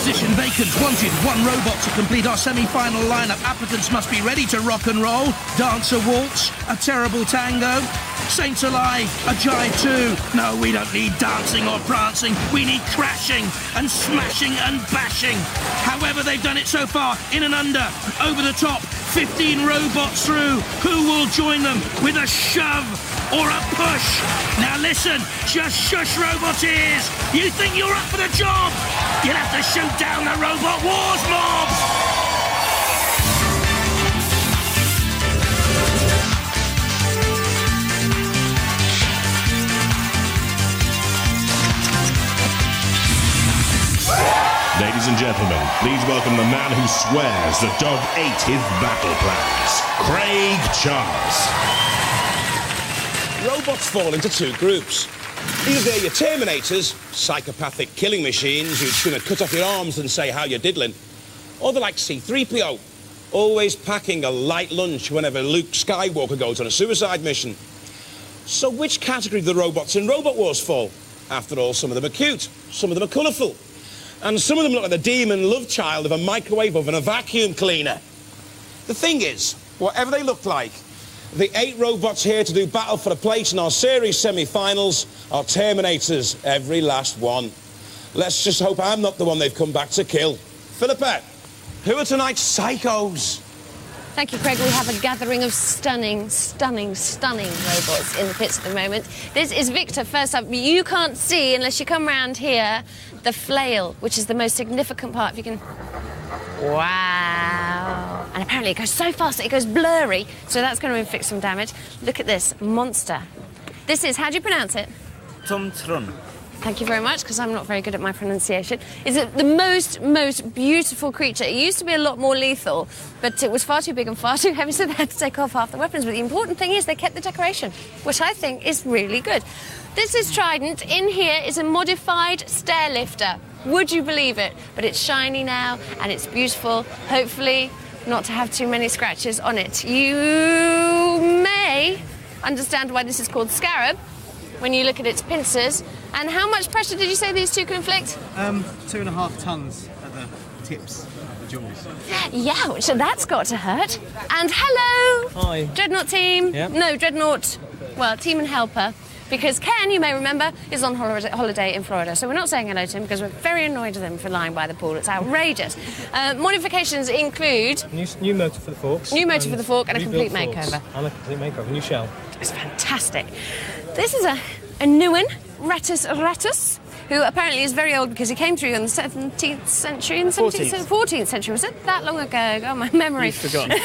Position vacant, wanted, one robot to complete our semi-final lineup. Applicants must be ready to rock and roll. Dance a waltz, a terrible tango. Saints alive, a jive too. No, we don't need dancing or prancing. We need crashing and smashing and bashing. However they've done it so far, in and under, over the top, 15 robots through. Who will join them with a shove or a push? Now listen, just shush robot ears. You think you're up for the job? You'll have to shoot down the Robot Wars mob. Ladies and gentlemen, please welcome the man who swears the dog ate his battle plans, Craig Charles. Robots fall into two groups. Either they're your Terminators, psychopathic killing machines who'd sooner cut off your arms than say how you're diddling, or they're like C-3PO, always packing a light lunch whenever Luke Skywalker goes on a suicide mission. So which category do the robots in Robot Wars fall? After all, some of them are cute, some of them are colourful. And some of them look like the demon love child of a microwave oven and a vacuum cleaner. The thing is, whatever they look like, the 8 robots here to do battle for a place in our series semi-finals are Terminators, every last one. Let's just hope I'm not the one they've come back to kill. Philippa, who are tonight's psychos? Thank you, Craig. We have a gathering of stunning robots in the pits at the moment. This is Victor, first up. You can't see, unless you come round here, the flail, which is the most significant part. If you can... Wow. And apparently it goes so fast that it goes blurry, so that's going to inflict some damage. Look at this monster. This is, how do you pronounce it? Tomtron. Thank you very much, because I'm not very good at my pronunciation. Is it the most beautiful creature? It used to be a lot more lethal, but it was far too big and far too heavy, so they had to take off half the weapons. But the important thing is they kept the decoration, which I think is really good. This is Trident. In here is a modified stair lifter. Would you believe it? But it's shiny now, and it's beautiful. Hopefully not to have too many scratches on it. You may understand why this is called Scarab when you look at its pincers. And how much pressure did you say these two can inflict? 2.5 tons at the tips of the jaws. Yeah, so that's got to hurt. And hello! Hi. Dreadnought team. Yep. No, Dreadnought, well, team and helper. Because Ken, you may remember, is on holiday in Florida. So we're not saying hello to him because we're very annoyed with him for lying by the pool. It's outrageous. Modifications include... New motor for the forks. New motor for the fork and a complete rebuilt forks. makeover. And a complete makeover. New shell. It's fantastic. This is a new one, Rattus Rattus, who apparently is very old because he came through in the 17th century, 14th century. Was it that long ago? Oh, my memory. You've forgotten.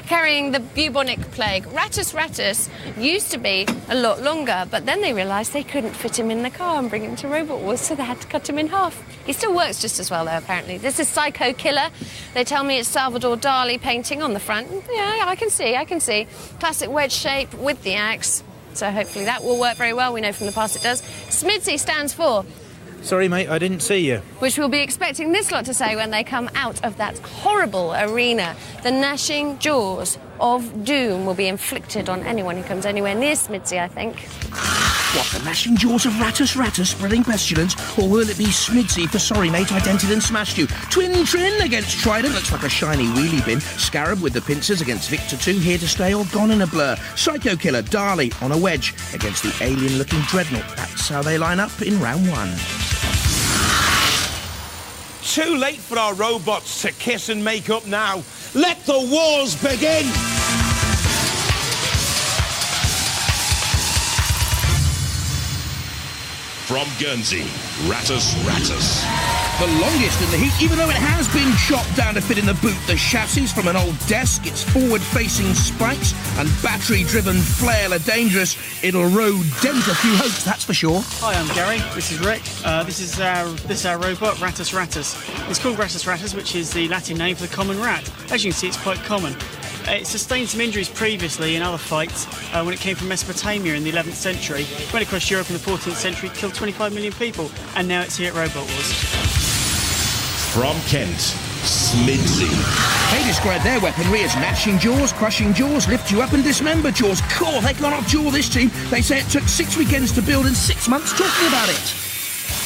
Carrying the bubonic plague. Rattus Rattus used to be a lot longer, but then they realised they couldn't fit him in the car and bring him to Robot Wars, so they had to cut him in half. He still works just as well, though, apparently. This is Psycho Killer. They tell me it's Salvador Dali painting on the front. Yeah, I can see. Classic wedge shape with the axe. So hopefully that will work very well. We know from the past it does. S.M.I.D.S.Y stands for... Sorry, mate, I didn't see you. Which we'll be expecting this lot to say when they come out of that horrible arena. The gnashing jaws of doom will be inflicted on anyone who comes anywhere near S.M.I.D.S.Y, I think. What, the gnashing jaws of Rattus Rattus spreading pestilence? Or will it be S.M.I.D.S.Y for sorry mate, I dented and smashed you? Twin Trin against Trident, looks like a shiny wheelie bin. Scarab with the pincers against Victor 2, here to stay or gone in a blur. Psycho Killer, Dali on a wedge against the alien-looking Dreadnought. That's how they line up in round 1. Too late for our robots to kiss and make up now. Let the wars begin! From Guernsey, Rattus Rattus. The longest in the heat, even though it has been chopped down to fit in the boot. The chassis from an old desk, its forward-facing spikes and battery-driven flail are dangerous. It'll dent a few hopes, that's for sure. Hi, I'm Gary. This is Rick. This is our robot, Rattus Rattus. It's called Rattus Rattus, which is the Latin name for the common rat. As you can see, it's quite common. It sustained some injuries previously in other fights when it came from Mesopotamia in the 11th century. It went across Europe in the 14th century, killed 25 million people, and now it's here at Robot Wars. From Kent, S.M.I.D.S.Y. They describe their weaponry as gnashing jaws, crushing jaws, lift you up and dismember jaws. Cool, they've gone off jaw this team. They say it took 6 weekends to build and 6 months talking about it.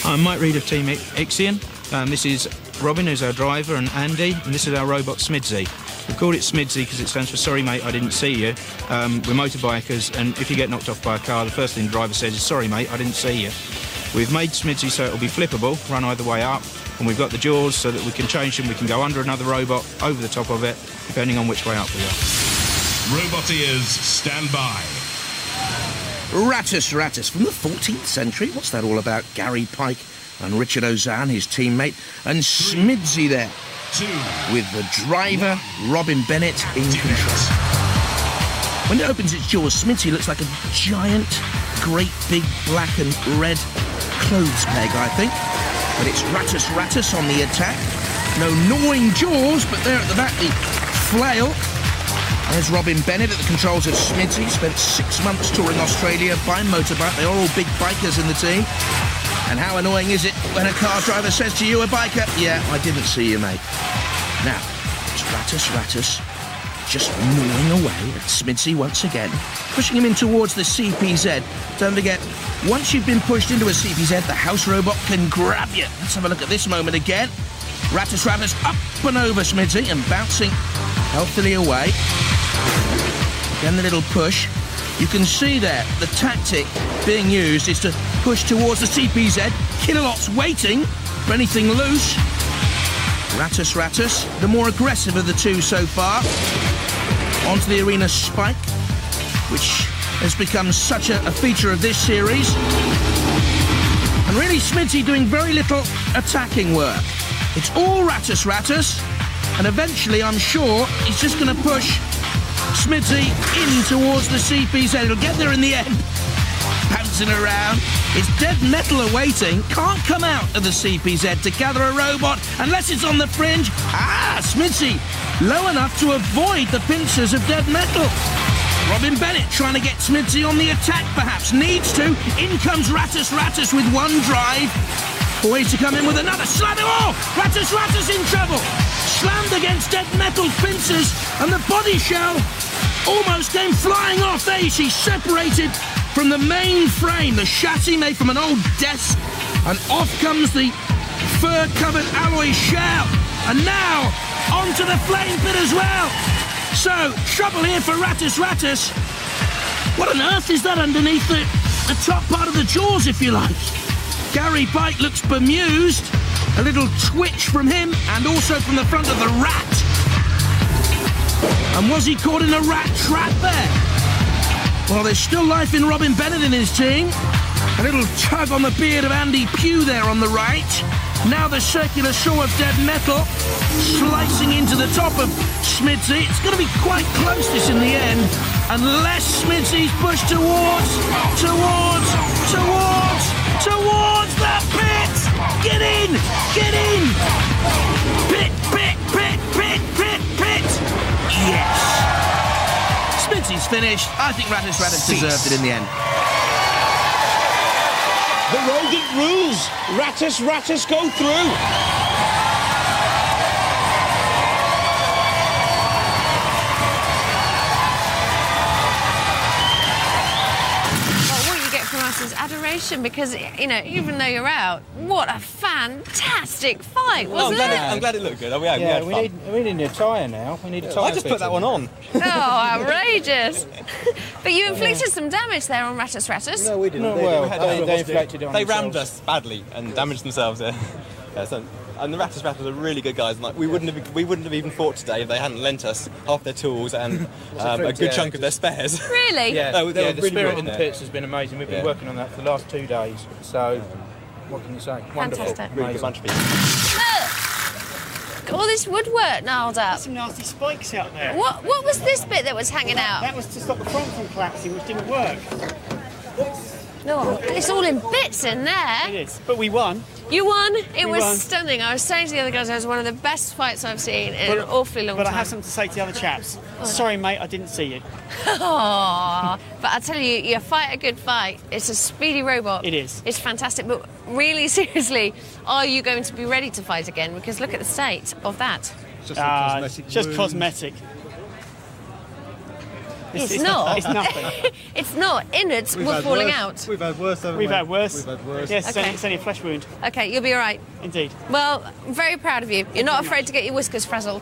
I'm Mike Reed of Team Ixion. This is Robin, who's our driver, and Andy, and this is our robot S.M.I.D.S.Y. We called it S.M.I.D.S.Y because it stands for Sorry Mate, I Didn't See You. We're motorbikers, and if you get knocked off by a car, the first thing the driver says is, Sorry mate, I didn't see you. We've made S.M.I.D.S.Y so it'll be flippable, run either way up, and we've got the jaws so that we can change them. We can go under another robot, over the top of it, depending on which way up we are. Roboteers, stand by. Rattus Rattus from the 14th century. What's that all about? Gary Pike and Richard Ozanne, his teammate, and S.M.I.D.S.Y there, 2, with the driver, Robin Bennett, in control. When it opens its jaws, S.M.I.D.S.Y looks like a giant, great big black and red clothes peg, I think. But it's Rattus Rattus on the attack. No gnawing jaws, but there at the back, the flail. There's Robin Bennett at the controls of S.M.I.D.S.Y. Spent 6 months touring Australia by motorbike. They're all big bikers in the team. And how annoying is it when a car driver says to you, a biker, yeah, I didn't see you, mate. Now, it's Rattus Rattus just gnawing away at S.M.I.D.S.Y once again, pushing him in towards the CPZ. Don't forget, once you've been pushed into a CPZ, the house robot can grab you. Let's have a look at this moment again. Rattus Rattus up and over S.M.I.D.S.Y and bouncing healthily away. Then the little push. You can see there, the tactic being used is to push towards the CPZ. Kilolot's waiting for anything loose. Rattus Rattus, the more aggressive of the two so far. Onto the arena spike, which has become such a feature of this series. And really, S.M.I.D.S.Y doing very little attacking work. It's all Rattus Rattus, and eventually, I'm sure, he's just going to push S.M.I.D.S.Y in towards the CPZ. It'll get there in the end. Bouncing around. It's dead metal awaiting. Can't come out of the CPZ to gather a robot unless it's on the fringe. S.M.I.D.S.Y low enough to avoid the pincers of dead metal. Robin Bennett trying to get S.M.I.D.S.Y on the attack, perhaps. Needs to. In comes Rattus Rattus with one drive. Poised to come in with another. Slam it all! Rattus Rattus in trouble. Slammed against dead metal pincers, and the body shell almost came flying off. There you see, separated from the main frame, the chassis made from an old desk, and off comes the fur-covered alloy shell. And now, onto the flame pit as well. So, trouble here for Rattus Rattus. What on earth is that underneath the top part of the jaws, if you like? Gary Pike looks bemused. A little twitch from him, and also from the front of the rat. And was he caught in a rat trap there? Well, there's still life in Robin Bennett and his team. A little tug on the beard of Andy Pugh there on the right. Now the circular saw of dead metal slicing into the top of S.M.I.D.S.Y. It's going to be quite close, this, in the end, unless S.M.I.D.S.Y's pushed towards the pit! Get in! Get in! Pit! Yes! S.M.I.D.S.Y's finished. I think Rattus Rattus deserved it in the end. The rodent rules. Rattus Rattus go through. Is adoration, because, you know, even though you're out, what a fantastic fight, wasn't it? I'm glad it looked good. We need a tyre now. We need a tyre. I just put that one on. Oh, outrageous. But you inflicted some damage there on Rattus Rattus. No, we didn't. They inflicted it on They themselves. rammed us badly and damaged themselves. And the Rattus Rattus are really good guys. Like we wouldn't have even fought today if they hadn't lent us half their tools and a good chunk of their spares. Really? Yeah, they were the really spirit good in the pits has been amazing. We've been working on that for the last 2 days. So, what can you say? Wonderful. Fantastic. Really good bunch of people. Look! All this woodwork gnarled up. Some nasty spikes out there. What was this bit that was hanging out? That was to stop the front from collapsing, which didn't work. No, it's all in bits in there. It is, but we won. You won. It We was won. stunning. I was saying to the other guys, it was one of the best fights I've seen in an awfully long But time. I have something to say to the other chaps. Sorry, mate, I didn't see you. Aww. But I tell you, you fight a good fight. It's a speedy robot. It is. It's fantastic. But really, seriously, are you going to be ready to fight again? Because look at the state of that. Just cosmetic. It's not. It's nothing. It's not. Innards were falling out. We've had worse, haven't we? We've had worse. We've had worse. Yes, Okay. it's only a flesh wound. Okay, you'll be all right. Indeed. Well, I'm very proud of you. You're not afraid to get your whiskers frazzled.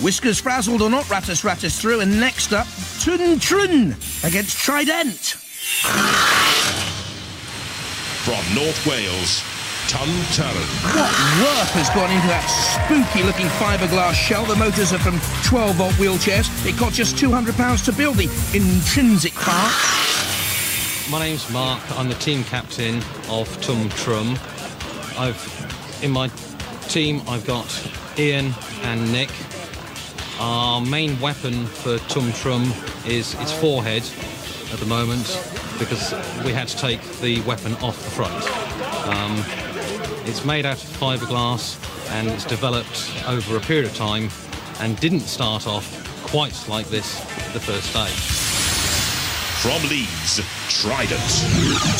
Whiskers frazzled or not, Rattus Rattus through, and next up, Tun Trun against Trident. From North Wales, Tun Trun. What work has gone into that spooky-looking fiberglass shell? The motors are from 12-volt wheelchairs. It got just £200 to build the intrinsic parts. My name's Mark. I'm the team captain of Tum Trum. In my team, I've got Ian and Nick. Our main weapon for Tum Trum is its forehead at the moment because we had to take the weapon off the front. It's made out of fiberglass and it's developed over a period of time and didn't start off quite like this the first day. From Leeds, Trident.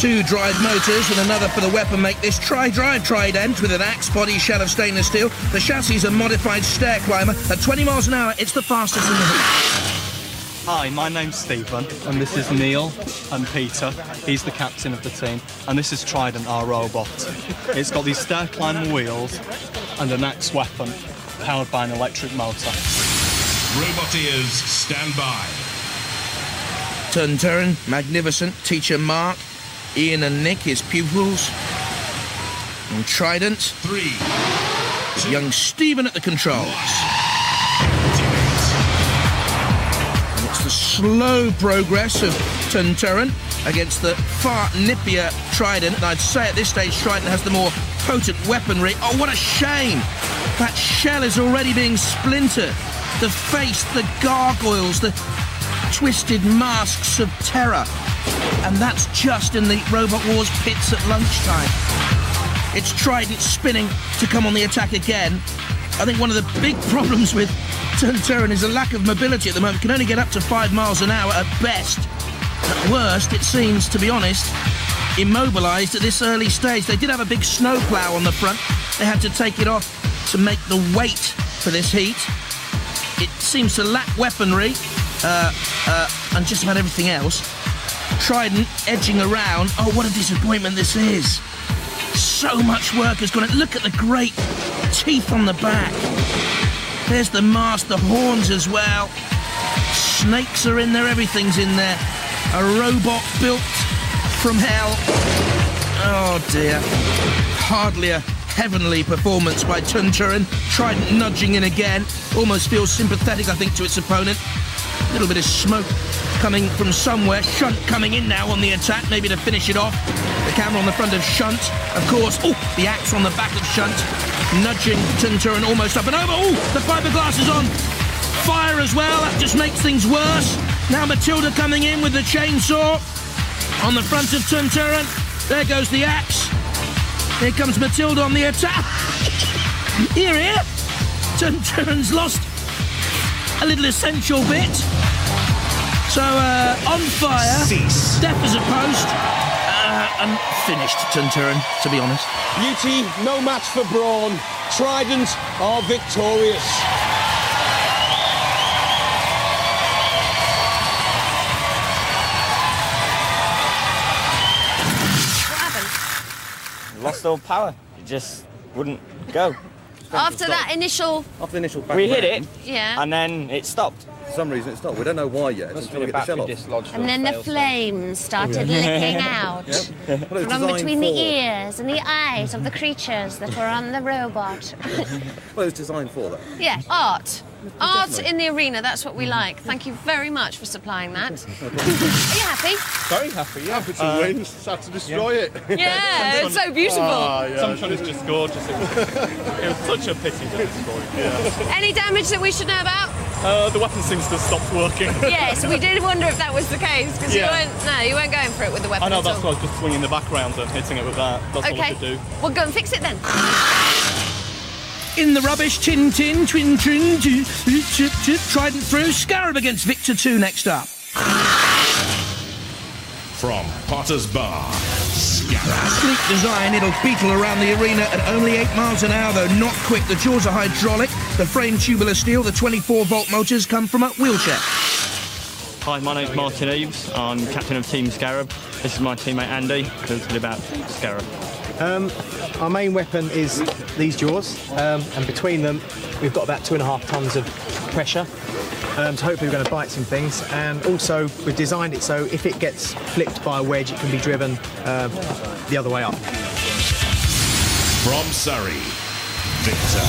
2 drive motors and another for the weapon make this tri-drive Trident with an axe body shell of stainless steel. The chassis is a modified stair climber. At 20 miles an hour, it's the fastest in the heat. Hi, my name's Stephen, and this is Neil and Peter. He's the captain of the team, and this is Trident, our robot. It's got these stair climber wheels and an axe weapon powered by an electric motor. Roboteers, stand by. Tun Trun, magnificent. Teacher Mark, Ian and Nick, his pupils. And Trident. 3. Young Stephen at the controls. And it's the slow progress of Tun Trun against the far nippier Trident. And I'd say at this stage Trident has the more potent weaponry. Oh, what a shame! That shell is already being splintered. The face, the gargoyles, the twisted masks of terror. And that's just in the Robot Wars pits at lunchtime. It's Trident spinning to come on the attack again. I think one of the big problems with Tun Trun is a lack of mobility at the moment. Can only get up to 5 miles an hour at best. At worst, it seems, to be honest, immobilised at this early stage. They did have a big snowplough on the front. They had to take it off to make the weight for this heat. It seems to lack weaponry. And just about everything else. Trident edging around. Oh, what a disappointment this is. So much work has gone in. Look at the great teeth on the back. There's the mask, the horns as well. Snakes are in there, everything's in there. A robot built from hell. Oh dear. Hardly a heavenly performance by Tun Trun. Trident nudging in again. Almost feels sympathetic, I think, to its opponent. A little bit of smoke coming from somewhere. Shunt coming in now on the attack, maybe to finish it off. The camera on the front of Shunt, of course. Oh, the axe on the back of Shunt, nudging Tun Trun almost up and over. Oh, the fiberglass is on fire as well. That just makes things worse. Now Matilda coming in with the chainsaw on the front of Tun Trun. There goes the axe. Here comes Matilda on the attack. Here. Tun Trun's lost a little essential bit. So, on fire, Cease. deaf as a post, and finished, Tun Trun, to be honest. Beauty, no match for brawn. Trident are victorious. What happened? Lost all power. It just wouldn't go. After that initial... After the initial back We hit it, Yeah. and then it stopped. For some reason it stopped. We don't know why yet. Until we get the shell off. And then the flames started licking out from between the ears and the eyes of the creatures that were on the robot. Well, it was designed for that. Yeah, art. Art in the arena, that's what we like. Thank you very much for supplying that. Are you happy? Very happy, yeah. Happy to win, sad to destroy it. Yeah, it's so beautiful. Sunshine is just gorgeous. It was such a pity to destroy it. Yeah. Any damage that we should know about? The weapon seems to have stopped working. Yes, we did wonder if that was the case, because you weren't going for it with the weapon I know, at that's all. why I was just swinging the background and hitting it with that. That's all I Okay, could do. well go and fix it then. In the rubbish, Twin Trin, Trident through, Scarab against Victor 2 next up. From Potter's Bar, Scarab. Sleek design, it'll beetle around the arena at only 8 miles an hour, though not quick. The jaws are hydraulic, the frame tubular steel, the 24-volt motors come from a wheelchair. Hi, my name's Martin Eves. I'm captain of Team Scarab. This is my teammate Andy, who'll tell you about Scarab. Our main weapon is these jaws, and between them we've got about 2.5 tonnes of pressure. So hopefully we're going to bite some things, and also we've designed it so if it gets flipped by a wedge it can be driven the other way up. From Surrey, Victor.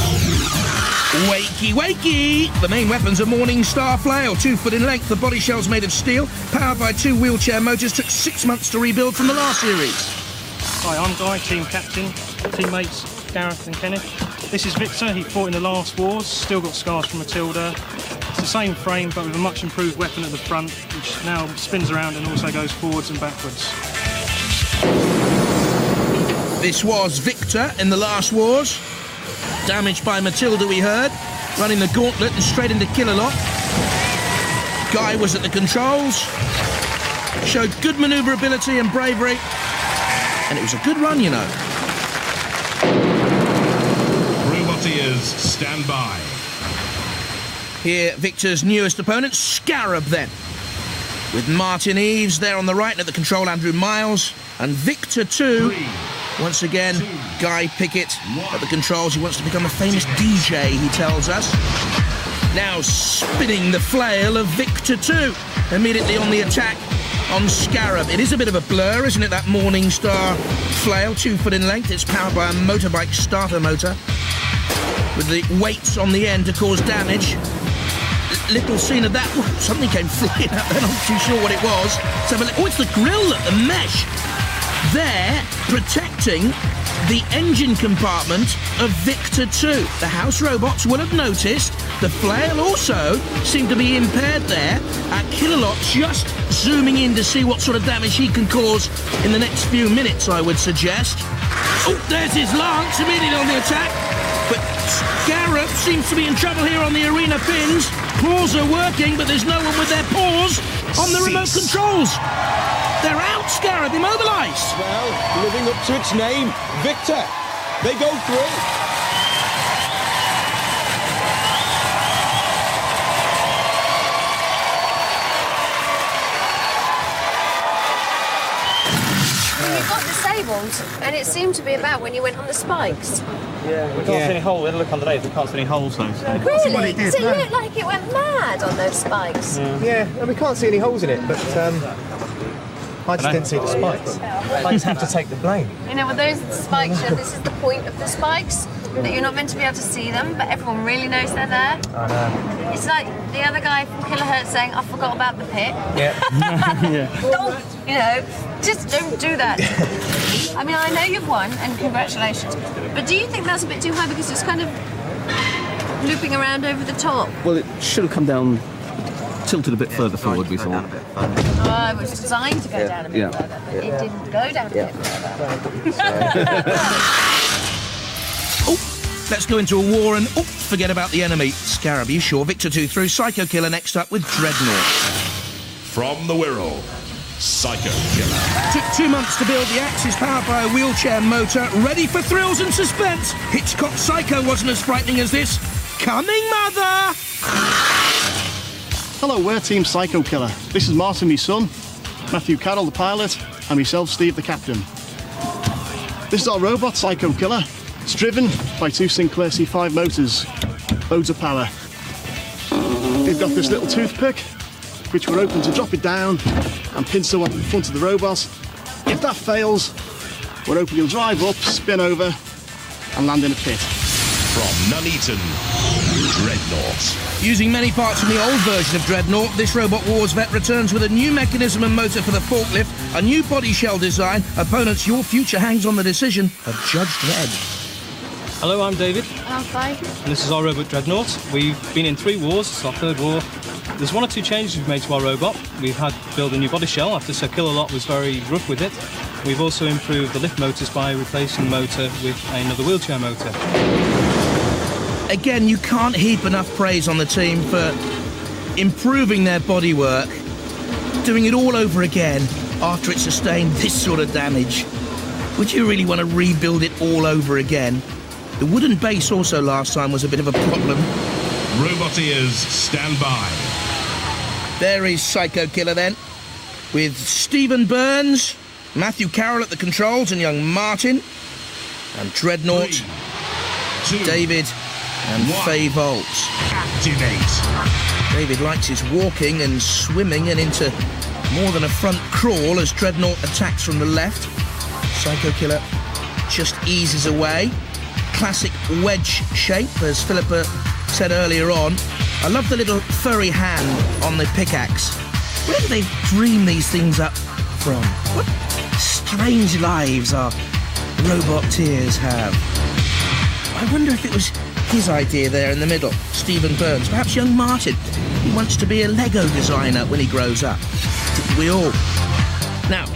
Wakey, wakey! The main weapon's a Morning Star flail, 2 foot in length. The body shell's made of steel, powered by 2 wheelchair motors. Took 6 months to rebuild from the last series. Hi, I'm Guy, team captain. Teammates Gareth and Kenneth. This is Victor. He fought in the last wars, still got scars from Matilda. It's the same frame, but with a much improved weapon at the front, which now spins around and also goes forwards and backwards. This was Victor in the last wars. Damaged by Matilda, we heard. Running the gauntlet and straight into Kill-A-Lot. Guy was at the controls. Showed good manoeuvrability and bravery. And it was a good run, you know. Roboteers, stand by. Here, Victor's newest opponent, Scarab, then. With Martin Eves there on the right, and at the control, Andrew Miles. And Victor, too. Once again, Guy Pickett at the controls. He wants to become a famous DJ, he tells us. Now spinning the flail of Victor, too. Immediately on the attack on Scarab. It is a bit of a blur, isn't it, that Morning Star flail, 2 foot in length. It's powered by a motorbike starter motor with the weights on the end to cause damage. Little scene of that. Ooh, something came flying out there. I'm not too sure what it was. Oh, it's the grill, the mesh. There, protecting the engine compartment of Victor 2. The house robots will have noticed the flail also seemed to be impaired there. Kill-A-Lot just zooming in to see what sort of damage he can cause in the next few minutes, I would suggest. Oh, there's his lance immediately on the attack. But Scarab seems to be in trouble here on the arena pins. Claws are working, but there's no one with their paws on the remote controls. They're out, Scarab, immobilised. Well, living up to its name, Victor. They go through. You got disabled, and it seemed to be about when you went on the spikes. Yeah, we can't see any holes. We had a look underneath, we can't see any holes though. So. Really? Does it look like it went mad on those spikes? Yeah, and we can't see any holes in it, but I just didn't see the spikes. I just have to take the blame. You know, with those spikes, this is the point of the spikes, that you're not meant to be able to see them, but everyone really knows they're there. I know. It's like the other guy from Kilohertz saying, I forgot about the pit. Yeah. Don't, you know, just don't do that. I mean, I know you've won, and congratulations, but do you think that's a bit too high because it's kind of looping around over the top? Well, it should have come down, tilted a bit further forward, we thought. Oh, it was designed to go down a bit further, but it didn't go down a bit further. Oh, let's go into a war and forget about the enemy. Scarab, you sure? Victor 2 through. Psycho Killer next up with Dreadnought. From the Wirral, Psycho Killer. Took 2 months to build the Axis, powered by a wheelchair motor, ready for thrills and suspense. Hitchcock Psycho wasn't as frightening as this. Coming, mother! Hello, we're Team Psycho Killer. This is Martin, my son, Matthew Carroll, the pilot, and myself, Steve, the captain. This is our robot, Psycho Killer. It's driven by 2 Sinclair C5 motors, loads of power. We've got this little toothpick, which we're open to drop it down and pin someone in front of the robot. If that fails, we're open, you'll drive up, spin over, and land in a pit. From Nuneaton, Dreadnought. Using many parts from the old version of Dreadnought, this Robot Wars vet returns with a new mechanism and motor for the forklift, a new body shell design. Opponents, your future hangs on the decision of Judge Dredd. Hello, I'm David. I'm fine. And this is our robot Dreadnought. We've been in 3 wars, it's our 3rd war. There's 1 or 2 changes we've made to our robot. We've had to build a new body shell after Sir Kill-A-Lot was very rough with it. We've also improved the lift motors by replacing the motor with another wheelchair motor. Again, you can't heap enough praise on the team for improving their bodywork, doing it all over again after it sustained this sort of damage. Would you really want to rebuild it all over again? The wooden base also last time was a bit of a problem. Roboteers, stand by. There is Psycho Killer then, with Stephen Burns, Matthew Carroll at the controls, and young Martin, and Dreadnought, 3, 2, David, and 1. Faye Volts. Activate. David likes his walking and swimming and into more than a front crawl as Dreadnought attacks from the left. Psycho Killer just eases away. Classic wedge shape, as Philippa said earlier on. I love the little furry hand on the pickaxe. Where do they dream these things up from? What strange lives our roboteers have. I wonder if it was his idea there in the middle, Stephen Burns. Perhaps young Martin. He wants to be a Lego designer when he grows up. Didn't we all? Now,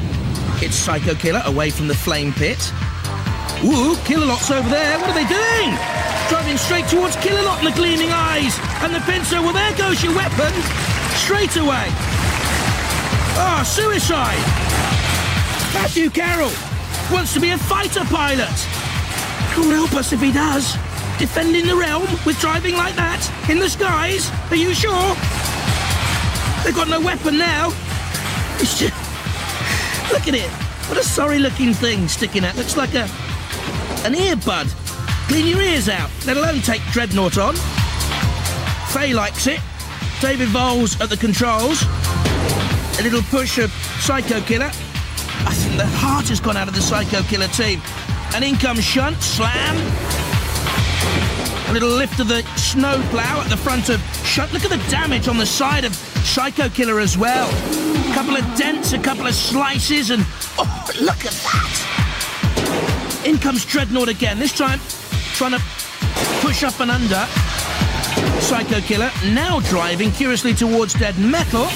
it's Psycho Killer away from the flame pit. Ooh, Killalot's over there. What are they doing? Driving straight towards Killalot and the gleaming eyes. And the pincer, well, there goes your weapon. Straight away. Ah, suicide. Matthew Carroll wants to be a fighter pilot. God help us if he does. Defending the realm with driving like that in the skies. Are you sure? They've got no weapon now. It's just... Look at it. What a sorry-looking thing sticking out. Looks like an earbud. Clean your ears out, let alone take Dreadnought on. Faye likes it. David Voles at the controls. A little push of Psycho Killer. I think the heart has gone out of the Psycho Killer team. And in comes Shunt, slam. A little lift of the snow plough at the front of Shunt. Look at the damage on the side of Psycho Killer as well. A couple of dents, a couple of slices, and oh, look at that. In comes Dreadnought again, this time trying to push up and under. Psycho Killer now driving curiously towards Dead Metal.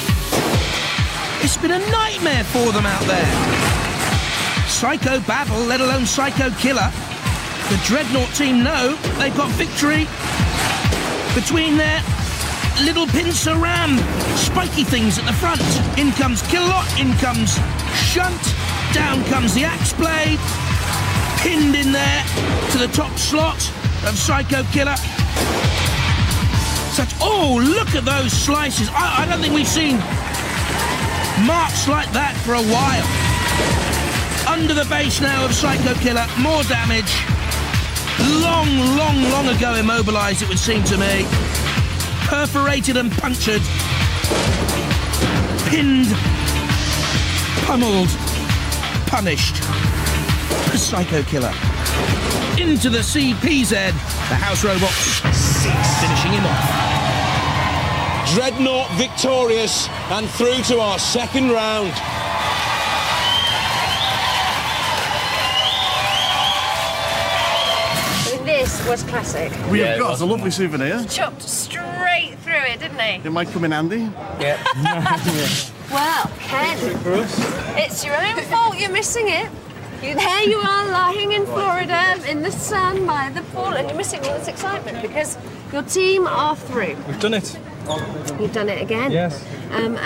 It's been a nightmare for them out there. Psycho Battle, let alone Psycho Killer. The Dreadnought team know they've got victory between their little pincer ram spiky things at the front. In comes Killalot, in comes Shunt, down comes the axe blade, pinned in there to the top slot of Psycho Killer. Such, oh, look at those slices. I don't think we've seen marks like that for a while. Under the base now of Psycho Killer, more damage. Long ago immobilised, it would seem to me. Perforated and punctured. Pinned. Pummeled. Punished. The Psycho Killer. Into the CPZ. The house robots finishing him off. Dreadnought victorious and through to our second round. This was classic. We have got a lovely souvenir. Chopped straight through it, didn't he? It might come in handy. Yeah. Well, Ken, it's your own fault you're missing it. There you are lying in Florida in the sun by the pool and you're missing all this excitement because your team are through. We've done it. You've done it again. Yes. And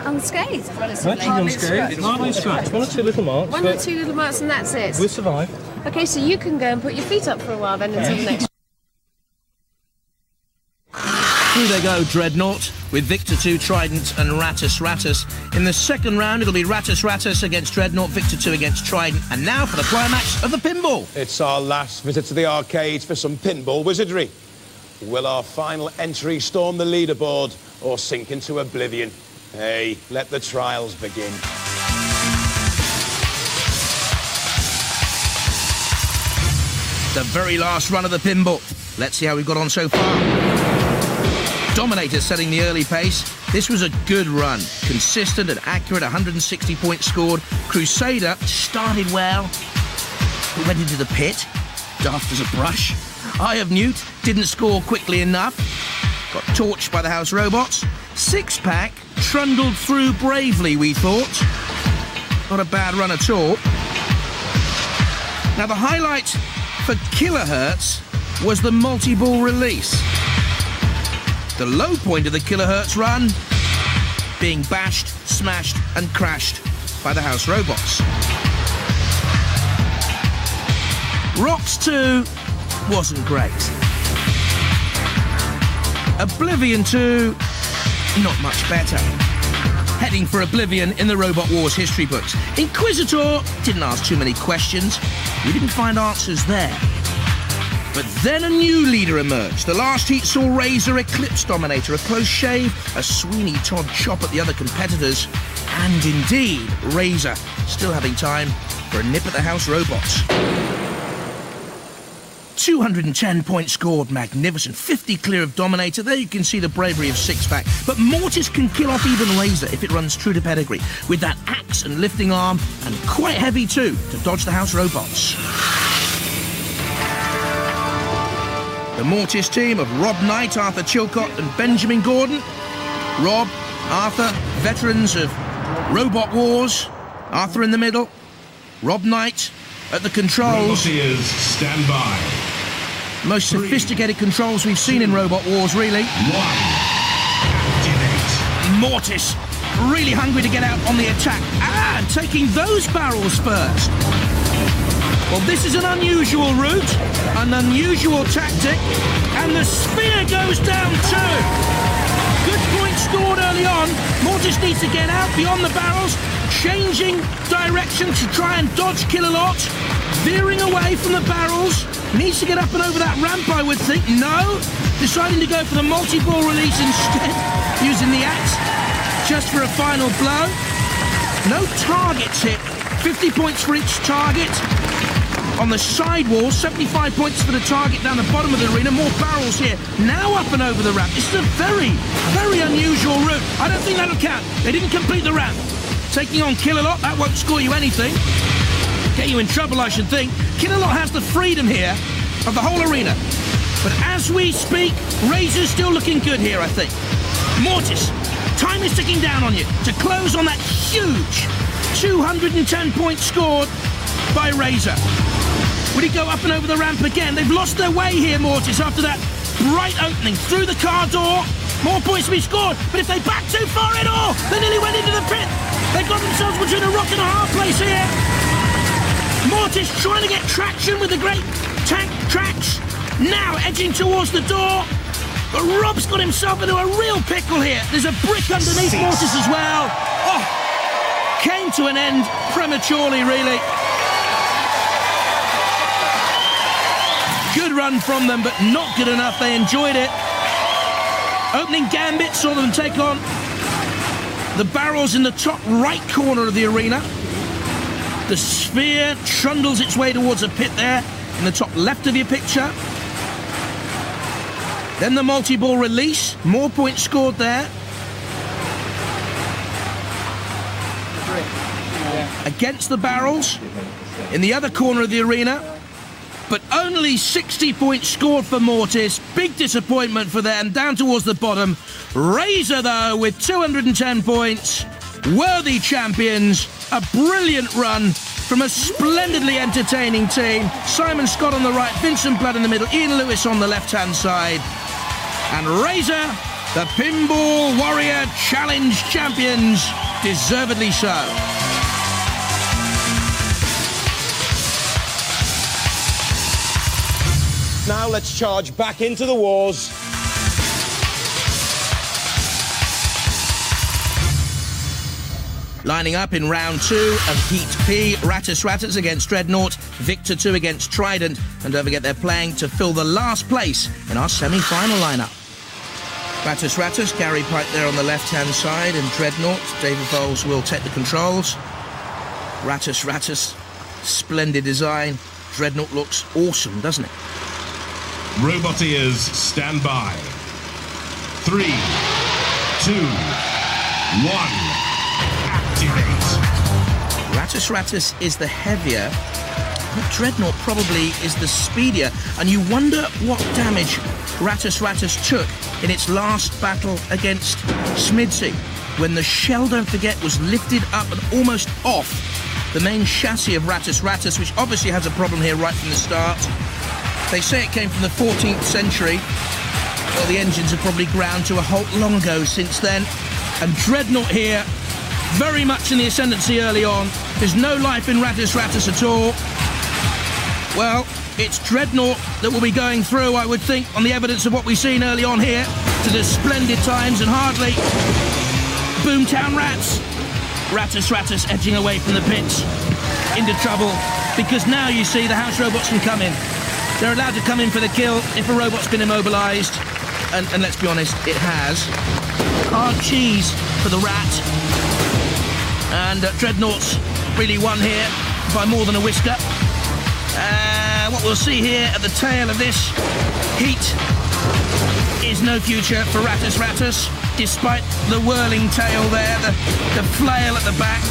unscathed, relatively. Hardly scratched. Hardly scratched. One or two little marks. One or two little marks and that's it. We'll survive. Okay, so you can go and put your feet up for a while then until the next. Through they go, Dreadnought, with Victor 2, Trident and Rattus Rattus. In the second round, it'll be Rattus Rattus against Dreadnought, Victor 2 against Trident. And now for the climax of the pinball. It's our last visit to the arcade for some pinball wizardry. Will our final entry storm the leaderboard or sink into oblivion? Hey, let the trials begin. The very last run of the pinball. Let's see how we've got on so far. Dominator setting the early pace. This was a good run. Consistent and accurate, 160 points scored. Crusader started well. Went into the pit. Daft as a brush. Eye of Newt didn't score quickly enough. Got torched by the house robots. Six Pack trundled through bravely, we thought. Not a bad run at all. Now the highlight for Kilohertz was the multi-ball release. The low point of the Kilohertz run being bashed, smashed and crashed by the house robots. Rocks 2 wasn't great. Oblivion 2, not much better. Heading for oblivion in the Robot Wars history books. Inquisitor didn't ask too many questions. We didn't find answers there. But then a new leader emerged. The last heat saw Razor eclipse Dominator, a close shave, a Sweeney Todd chop at the other competitors, and indeed, Razor still having time for a nip at the house robots. 210 points scored, magnificent. 50 clear of Dominator. There you can see the bravery of Six-Pack. But Mortis can kill off even Razor if it runs true to pedigree, with that axe and lifting arm, and quite heavy too, to dodge the house robots. The Mortis team of Rob Knight, Arthur Chilcott and Benjamin Gordon. Rob, Arthur, veterans of Robot Wars. Arthur in the middle. Rob Knight at the controls. Roboteers, stand by. Most sophisticated controls we've seen in Robot Wars, really. Activate. Mortis, really hungry to get out on the attack. And taking those barrels first. Well, this is an unusual route, an unusual tactic, and the sphere goes down too. Good point scored early on. Mortis needs to get out beyond the barrels, changing direction to try and dodge Kill-A-Lot, veering away from the barrels. Needs to get up and over that ramp, I would think. No, deciding to go for the multi-ball release instead, using the axe just for a final blow. No targets hit. 50 points for each target. On the side wall, 75 points for the target down the bottom of the arena. More barrels here. Now up and over the ramp. This is a very, very unusual route. I don't think that'll count. They didn't complete the ramp. Taking on Kill-A-Lot, that won't score you anything. Get you in trouble, I should think. Kill-A-Lot has the freedom here of the whole arena. But as we speak, Razor's still looking good here, I think. Mortis, time is ticking down on you to close on that huge 210 points scored by Razor. Would he go up and over the ramp again? They've lost their way here, Mortis, after that bright opening through the car door. More points to be scored, but if they back too far in, they nearly went into the pit. They got themselves between a rock and a hard place here. Mortis trying to get traction with the great tank tracks. Now edging towards the door. But Rob's got himself into a real pickle here. There's a brick underneath Mortis as well. Came to an end prematurely, really. Good run from them, but not good enough. They enjoyed it. Opening gambit saw them take on the barrels in the top right corner of the arena. The sphere trundles its way towards a pit there in the top left of your picture. Then the multi-ball release. More points scored there. Against the barrels in the other corner of the arena. But only 60 points scored for Mortis. Big disappointment for them, down towards the bottom. Razor, though, with 210 points. Worthy champions. A brilliant run from a splendidly entertaining team. Simon Scott on the right, Vincent Blood in the middle, Ian Lewis on the left-hand side. And Razor, the Pinball Warrior Challenge champions, deservedly so. Now let's charge back into the wars. Lining up in round 2 of Heat P, Rattus Rattus against Dreadnought, Victor 2 against Trident, and don't forget they're playing to fill the last place in our semi-final lineup. Rattus Rattus, Gary Pike there on the left-hand side, and Dreadnought, David Bowles will take the controls. Rattus Rattus, splendid design. Dreadnought looks awesome, doesn't it? Roboteers, stand by. 3, 2, 1. Activate. Rattus Rattus is the heavier, but Dreadnought probably is the speedier, and you wonder what damage Rattus Rattus took in its last battle against S.M.I.D.S.Y, when the shell, don't forget, was lifted up and almost off the main chassis of Rattus Rattus, which obviously has a problem here right from the start. They say it came from the 14th century. Well, the engines have probably ground to a halt long ago since then. And Dreadnought here, very much in the ascendancy early on. There's no life in Rattus Rattus at all. Well, it's Dreadnought that will be going through, I would think, on the evidence of what we've seen early on here, to the splendid times, and hardly Boomtown Rats. Rattus Rattus edging away from the pits, into trouble, because now you see the house robots can come in. They're allowed to come in for the kill if a robot's been immobilised, and let's be honest, it has. Hard cheese for the rat, and Dreadnought's really won here by more than a whisker. What we'll see here at the tail of this heat is no future for Rattus Rattus, despite the whirling tail there, the flail at the back,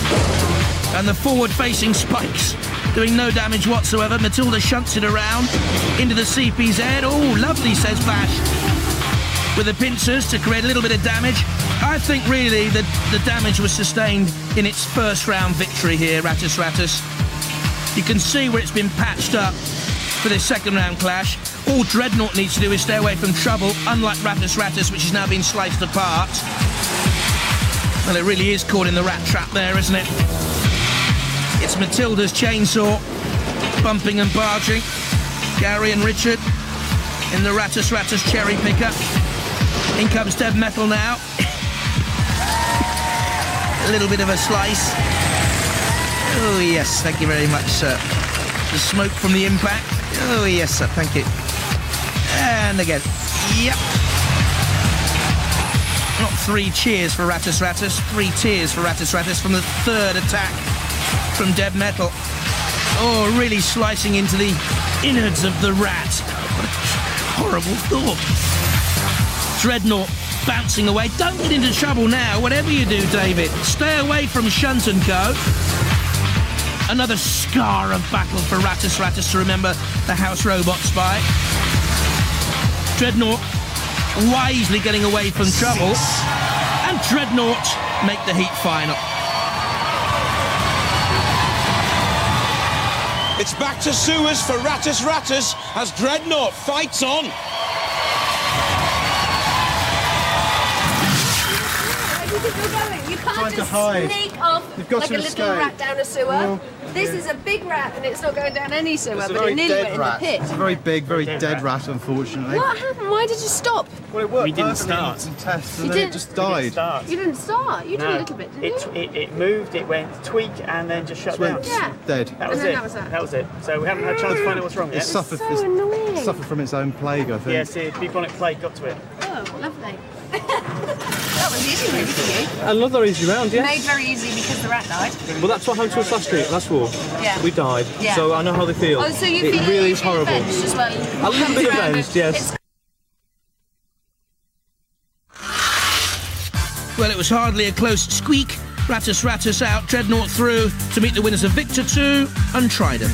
and the forward-facing spikes doing no damage whatsoever. Matilda shunts it around into the CPZ. Oh, lovely, says Flash, with the pincers to create a little bit of damage. I think really the damage was sustained in its first round victory here, Rattus Rattus. You can see where it's been patched up for this second round clash. All Dreadnought needs to do is stay away from trouble, unlike Rattus Rattus, which has now been sliced apart. Well, it really is caught in the rat trap there, isn't it? It's Matilda's chainsaw, bumping and barging. Gary and Richard in the Rattus Rattus cherry picker. In comes Dead Metal now. A little bit of a slice. Oh yes, thank you very much, sir. The smoke from the impact. Oh yes, sir, thank you. And again. Yep. Not 3 cheers for Rattus Rattus, 3 tears for Rattus Rattus from the third attack from Dead Metal. Oh, really slicing into the innards of the rat. What a horrible thought. Dreadnought bouncing away. Don't get into trouble now, whatever you do, David. Stay away from Shunt & Co. Another scar of battle for Rattus Rattus to remember the house robots by. Dreadnought wisely getting away from trouble. And Dreadnought make the heat final. It's back to sewers for Rattus Rattus as Dreadnought fights on. You can't just sneak off like a little rat down a sewer. Oh, this is a big rat and it's not going down any sewer, but it nearly went in the pit. It's a very big, very dead rat, unfortunately. What happened? Why did you stop? Well, it worked. We didn't start. Some tests, and You then didn't- it just died. You didn't start. You did a little bit, didn't you? It moved, it went tweak, and then just shut down. Yeah. Dead. That was And then it. that was that. That was it. So we haven't had a chance to find out what's wrong yet. It suffered, so annoying. suffered from its own plague, I think. Yes, the bubonic plague got to it. Oh, lovely. That was easy really for you. Another easy round, yeah. Made very easy because the rat died. Well, that's what happened to us last war. Yeah. We died, Yeah. so I know how they feel. Oh, so you it feel really is horrible. avenged as well. A little bit avenged, yes. Well, it was hardly a close squeak. Rattus Rattus out, Dreadnought through to meet the winners of Victor 2 and Trident.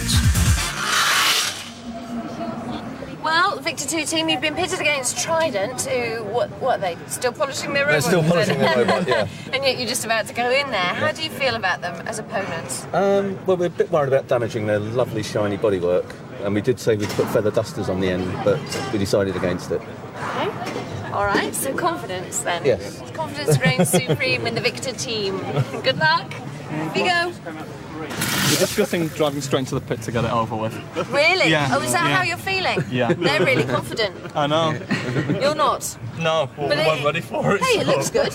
Well, Victor 2 team, you've been pitted against Trident, who, what are they? Still polishing their robot? They're still polishing their robot, yeah. And yet you're just about to go in there. How do you feel about them as opponents? Well, we're a bit worried about damaging their lovely shiny bodywork, and we did say we'd put feather dusters on the end, but we decided against it. Okay. All right, so confidence then. Yes. Confidence reigns supreme in the Victor team. Good luck. Here you go. We're discussing driving straight into the pit to get it over with. Really? Yeah. Oh, is that Yeah. how you're feeling? Yeah. They're really confident. I know. You're not. No, But we weren't ready for it. Hey, it so- looks good.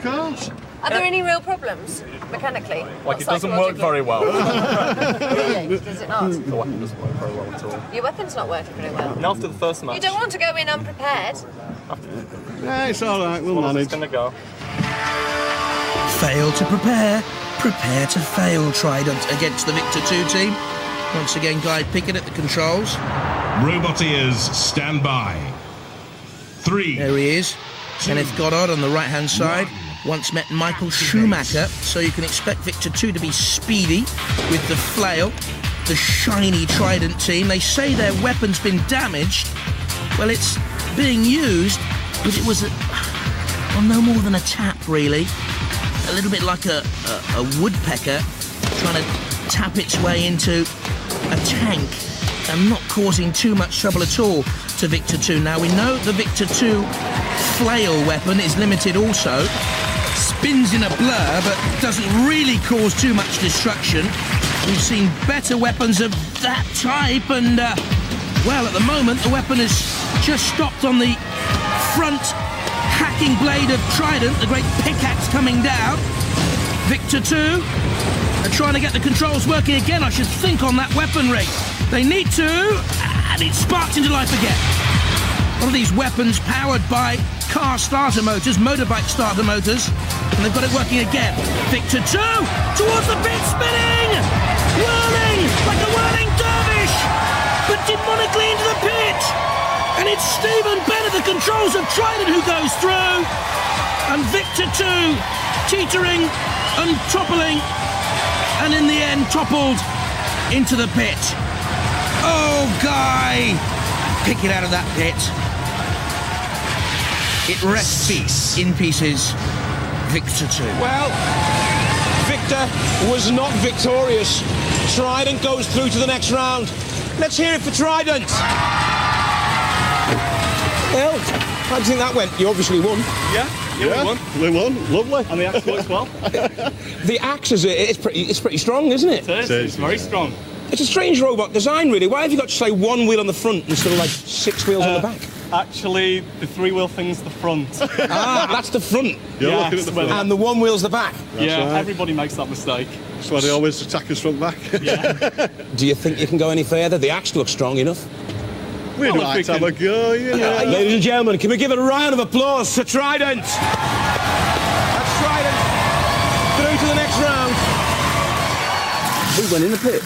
Gosh. Are there any real problems mechanically? Like, it doesn't work very well. Really? Does it not? The weapon doesn't work very well at all. Your weapon's not working very well. And after the first match, You don't want to go in unprepared. Yeah, it's all right. We'll well, manage. it's going to go. Fail to prepare, prepare to fail, Trident against the Victor 2 team. Once again, Guy Pickett at the controls. Roboteers, stand by. 3. There he is. Kenneth Goddard on the right-hand side. Once met Michael Schumacher, so you can expect Victor 2 to be speedy with the flail. The shiny Trident team. They say their weapon's been damaged. Well, it's being used, but it was no more than a tap, really. A little bit like a woodpecker trying to tap its way into a tank and not causing too much trouble at all to Victor 2. Now, we know the Victor 2 flail weapon is limited also. spins in a blur, but doesn't really cause too much destruction. We've seen better weapons of that type, and, well, at the moment, the weapon has just stopped on the front hacking blade of Trident, the great pickaxe coming down. Victor 2 are trying to get the controls working again, I should think, on that weaponry. They need to, and it sparks into life again. One of these weapons powered by car starter motors, motorbike starter motors, and they've got it working again. Victor 2 towards the pit, spinning, whirling like a whirling dervish, but demonically into the pit. And it's Stephen Bennett, the controls of Trident, who goes through, and Victor 2 teetering and toppling, and in the end toppled into the pit. Oh, Guy, pick it out of that pit. It rests in pieces. Victor 2. Well, Victor was not victorious. Trident goes through to the next round. Let's hear it for Trident. Well, how do you think that went? You obviously won. Yeah, we won. Lovely. And the axe works well. The axe it's pretty strong, isn't it? It is. It's very strong. It's a strange robot design, really. Why have you got, say, one wheel on the front instead of, like, 6 wheels on the back? Actually, the 3-wheel thing's the front. That's the front. You're looking at the front. And the 1 wheel's the back. Right. Everybody makes that mistake. That's why they always attack us from back. Yeah. Do you think you can go any further? The axe looks strong enough. We'd like to have a go, you know. Ladies and gentlemen, can we give a round of applause to Trident? That's Trident. Through to the next round. We went in the pit.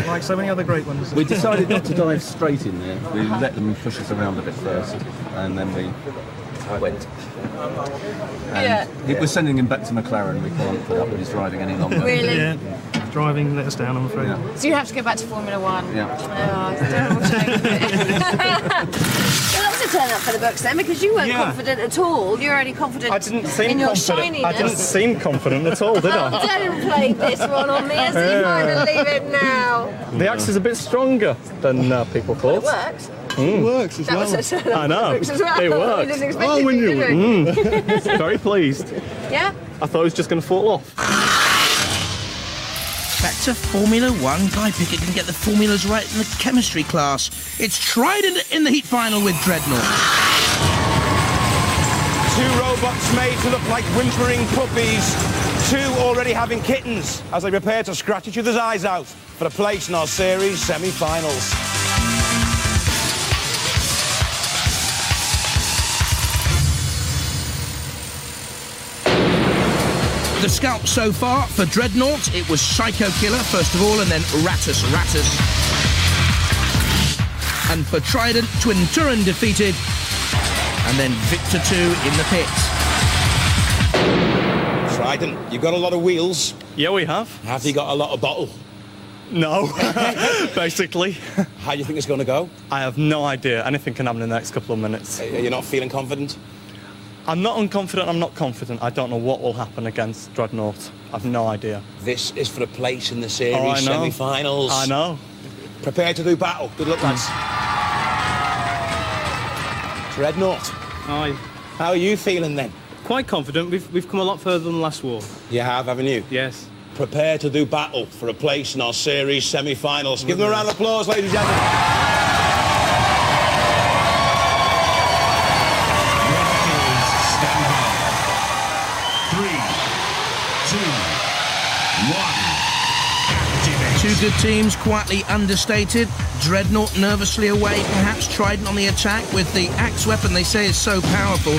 Like so many other great ones. We decided not to dive straight in there. We let them push us around a bit first, and then we went. And we're sending him back to McLaren. We can't put up with his driving any longer. Really? Yeah. Driving let us down, I'm afraid. Yeah. So you have to go back to Formula 1? Yeah. Oh, it's a terrible shame. Well, also turn up for the books then, because you weren't confident at all. You're only confident in your shininess. I didn't seem confident at all, did I? Don't play this one on me as if I believe it now. The axe is a bit stronger than people thought. It works. It works as well. I know. It works as well. It works. We didn't expect it we knew to, did we? Very pleased. Yeah? I thought it was just going to fall off. Back to Formula 1. Guy Pickett can get the formulas right in the chemistry class. It's Trident in the heat final with Dreadnought. 2 robots made to look like whimpering puppies. 2 already having kittens as they prepare to scratch each other's eyes out for a place in our series semi-finals. The scalp so far for Dreadnought, it was Psycho Killer first of all, and then Rattus Rattus. And for Trident, Twin Turin defeated, and then Victor 2 in the pit. Trident, you've got a lot of wheels. Yeah, we have. Have you got a lot of bottle? No, basically. How do you think it's going to go? I have no idea. Anything can happen in the next couple of minutes. Are you not feeling confident? I'm not unconfident, I'm not confident. I don't know what will happen against Dreadnought. I've no idea. This is for a place in the series semi-finals. I know. Prepare to do battle. Good luck, lads. Dreadnought. Aye. How are you feeling then? Quite confident. We've come a lot further than the last war. You have, haven't you? Yes. Prepare to do battle for a place in our series semi-finals. Give them a round of applause, ladies and gentlemen. Two good teams, quietly understated. Dreadnought nervously away, perhaps Trident on the attack with the axe weapon they say is so powerful.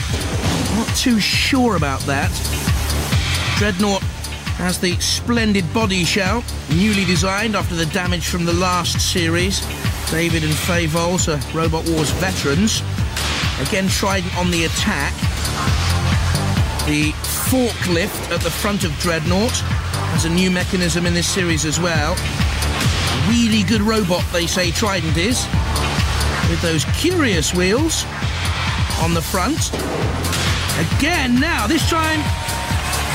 Not too sure about that. Dreadnought has the splendid body shell, newly designed after the damage from the last series. David and Faye Vols are Robot Wars veterans. Again, Trident on the attack. The forklift at the front of Dreadnought has a new mechanism in this series as well. Really good robot, they say Trident is, with those curious wheels on the front. Again now, this time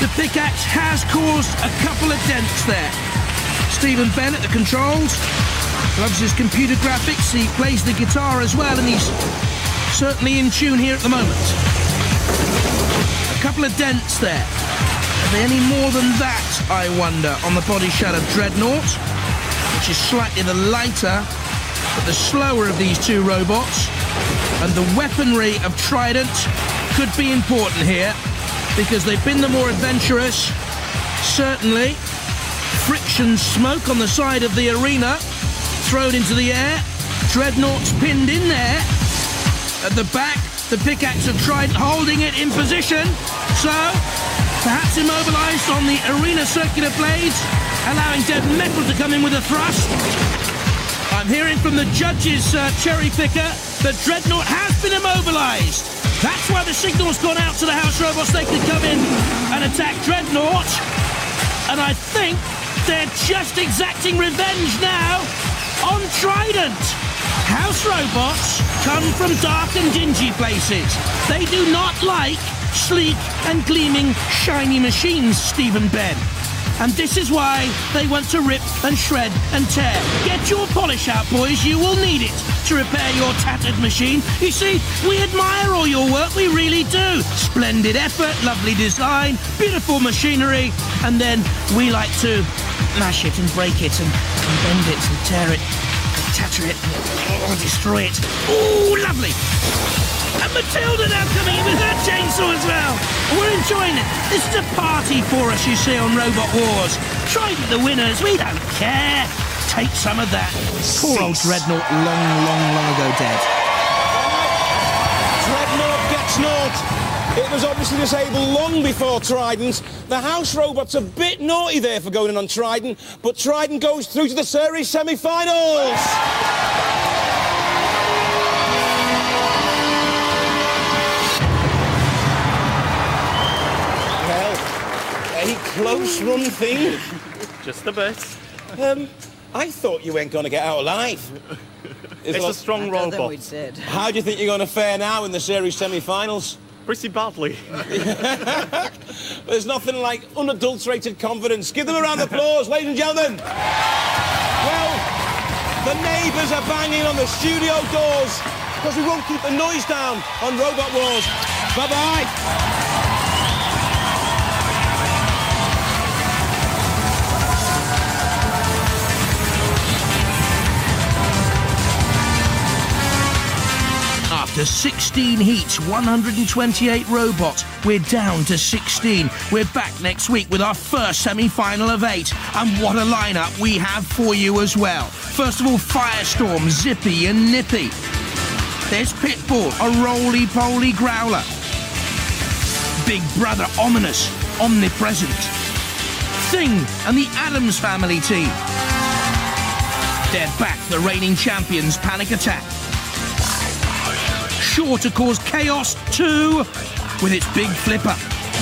the pickaxe has caused a couple of dents there. Stephen Bennett, the controls, loves his computer graphics, he plays the guitar as well, and he's certainly in tune here at the moment. couple of dents there. Are there any more than that, I wonder, on the body shell of Dreadnought, which is slightly the lighter, but the slower of these two robots. And the weaponry of Trident could be important here, because they've been the more adventurous. Certainly. Friction smoke on the side of the arena, thrown into the air. Dreadnought's pinned in there. At the back, the pickaxe of Trident holding it in position. So, perhaps immobilised on the arena circular blades, allowing dead metal to come in with a thrust. I'm hearing from the judges' cherry picker that Dreadnought has been immobilised. That's why the signal's gone out to the house robots. They could come in and attack Dreadnought. And I think they're just exacting revenge now on Trident. House robots come from dark and dingy places. They do not like sleek and gleaming shiny machines, Stephen Ben. And this is why they want to rip and shred and tear. Get your polish out, boys. You will need it to repair your tattered machine. You see, we admire all your work. We really do. Splendid effort, lovely design, beautiful machinery. And then we like to mash it and break it and bend it and tear it, and tatter it, and destroy it. Ooh, lovely. And Matilda now coming in with her chainsaw as well. We're enjoying it. This is a party for us, you see, on Robot Wars. Trident the winners, we don't care. Take some of that. Poor old Dreadnought, long ago dead. Dreadnought gets naught. It was obviously disabled long before Trident. The house robot's a bit naughty there for going in on Trident, but Trident goes through to the series semi-finals. A close run thing. Just a bit. I thought you weren't going to get out alive. It's a strong robot. How do you think you're going to fare now in the series semi-finals? Pretty badly. There's nothing like unadulterated confidence. Give them a round of applause, ladies and gentlemen. Well, the neighbours are banging on the studio doors because we won't keep the noise down on Robot Wars. Bye-bye. After 16 heats, 128 robots, we're down to 16. We're back next week with our first semi-final of 8. And what a lineup we have for you as well. First of all, Firestorm, Zippy and Nippy. There's Pitbull, a roly-poly growler. Big Brother, ominous, omnipresent. Thing and the Addams Family team. They're back, the reigning champions, Panic Attack. Sure to cause chaos too, with its big flipper.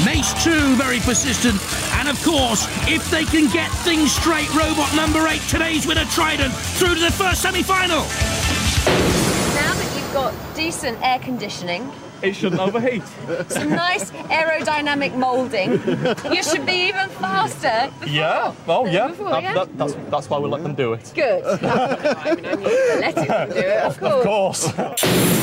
Mace 2, very persistent. And of course, if they can get things straight, robot number 8, today's winner Trident, through to the first semi-final. Now that you've got decent air conditioning, it shouldn't overheat. some nice aerodynamic moulding, you should be even faster before. Yeah, oh yeah. Before, yeah? That's why we let them do it. Good. I mean, I knew you were letting them do it, of course. Of course.